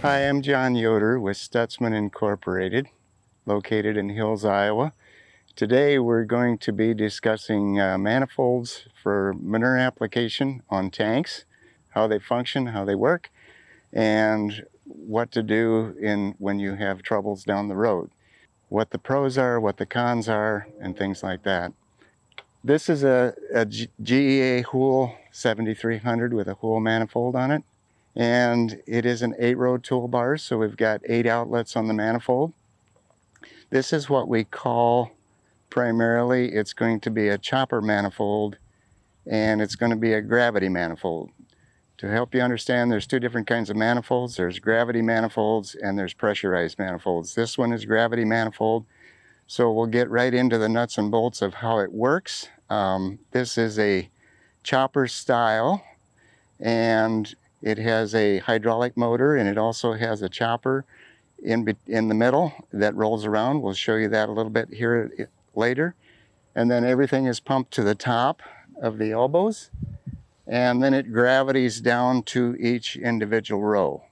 Hi, I'm John Yoder with Stutzman Incorporated, located in Hills, Iowa. Today we're going to be discussing manifolds for manure application on tanks, how they function, how they work, and what to do when you have troubles down the road. What the pros are, what the cons are, and things like that. This is a GEA Hool 7300 with a Hool manifold on it. And it is an 8-row toolbar, so we've got 8 outlets on the manifold. This is what we call primarily, it's going to be a chopper manifold, and it's going to be a gravity manifold. To help you understand, there's 2 different kinds of manifolds. There's gravity manifolds and there's pressurized manifolds. This one is gravity manifold, so we'll get right into the nuts and bolts of how it works. This is a chopper style, and it has a hydraulic motor, and it also has a chopper in the middle that rolls around. We'll show you that a little bit here later. And then everything is pumped to the top of the elbows, and then it gravities down to each individual row.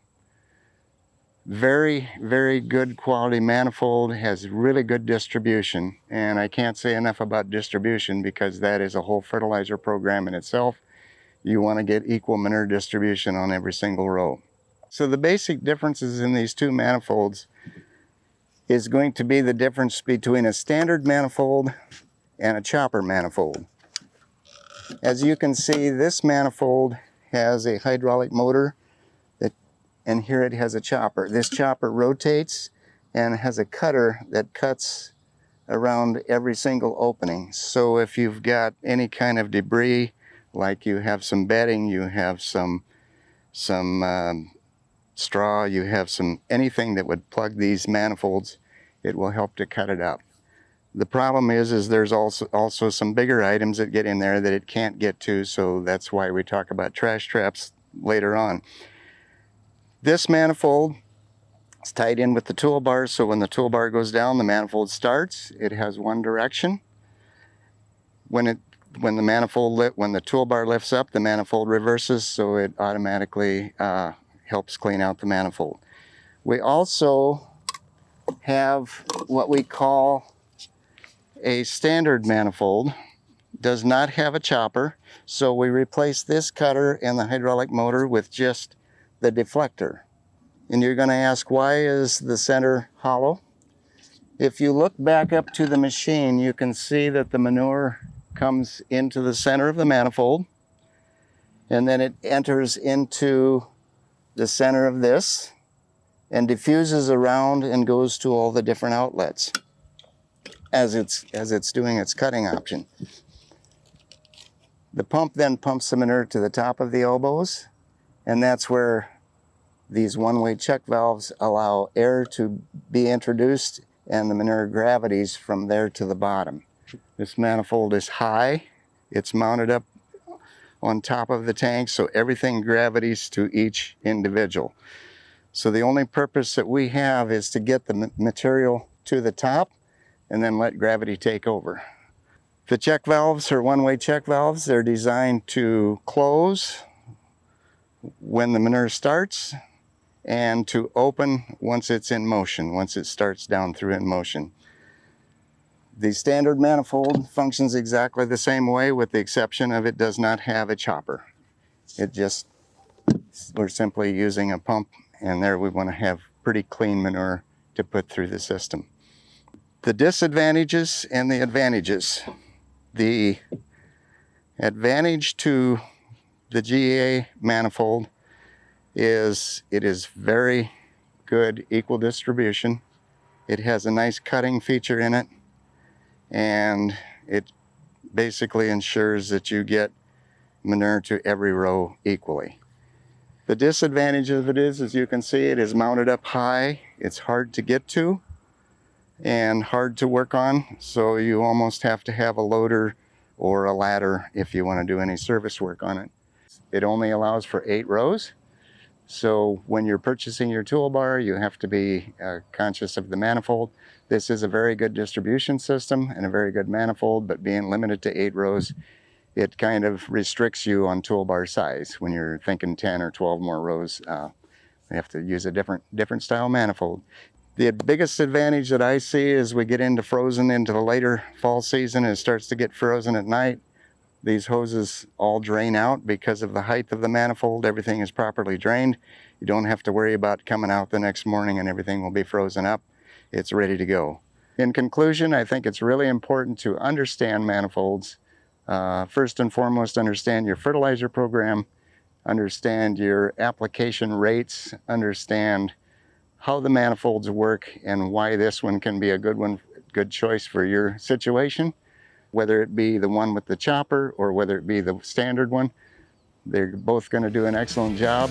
Very, very good quality manifold, has really good distribution, and I can't say enough about distribution because that is a whole fertilizer program in itself. You want to get equal manure distribution on every single row. So the basic differences in these 2 manifolds is going to be the difference between a standard manifold and a chopper manifold. As you can see, this manifold has a hydraulic motor, and here it has a chopper. This chopper rotates and has a cutter that cuts around every single opening. So if you've got any kind of debris, like you have some bedding, you have some straw, you have anything that would plug these manifolds, it will help to cut it up. The problem is there's also some bigger items that get in there that it can't get to, so that's why we talk about trash traps later on. This manifold is tied in with the toolbar, so when the toolbar goes down, the manifold starts. It has one direction. When the toolbar lifts up, the manifold reverses, so it automatically helps clean out the manifold. We also have what we call a standard manifold. Does not have a chopper, so we replace this cutter and the hydraulic motor with just the deflector. And you're going to ask, why is the center hollow? If you look back up to the machine, you can see that the manure comes into the center of the manifold, and then it enters into the center of this and diffuses around and goes to all the different outlets as it's doing its cutting option. The pump then pumps the manure to the top of the elbows, and that's where these one-way check valves allow air to be introduced, and the manure gravities from there to the bottom. This manifold is high. It's mounted up on top of the tank, so everything gravities to each individual. So the only purpose that we have is to get the material to the top and then let gravity take over. The check valves are one-way check valves. They're designed to close when the manure starts and to open once it's in motion, once it starts down through in motion. The standard manifold functions exactly the same way, with the exception of it does not have a chopper. We're simply using a pump, and there we want to have pretty clean manure to put through the system. The disadvantages and the advantages. The advantage to the GEA manifold is it is very good equal distribution. It has a nice cutting feature in it, and it basically ensures that you get manure to every row equally. The disadvantage of it is, as you can see, it is mounted up high. It's hard to get to and hard to work on, so you almost have to have a loader or a ladder if you want to do any service work on it. It only allows for 8 rows, so when you're purchasing your toolbar, you have to be conscious of the manifold. This is a very good distribution system and a very good manifold, but being limited to 8 rows, it kind of restricts you on toolbar size when you're thinking 10 or 12 more rows We have to use a different style manifold. The biggest advantage that I see is we get into the later fall season and it starts to get frozen at night. These hoses all drain out because of the height of the manifold. Everything is properly drained. You don't have to worry about coming out the next morning and everything will be frozen up. It's ready to go. In conclusion, I think it's really important to understand manifolds. First and foremost, understand your fertilizer program, understand your application rates, understand how the manifolds work and why this one can be a good choice for your situation. Whether it be the one with the chopper or whether it be the standard one, they're both going to do an excellent job.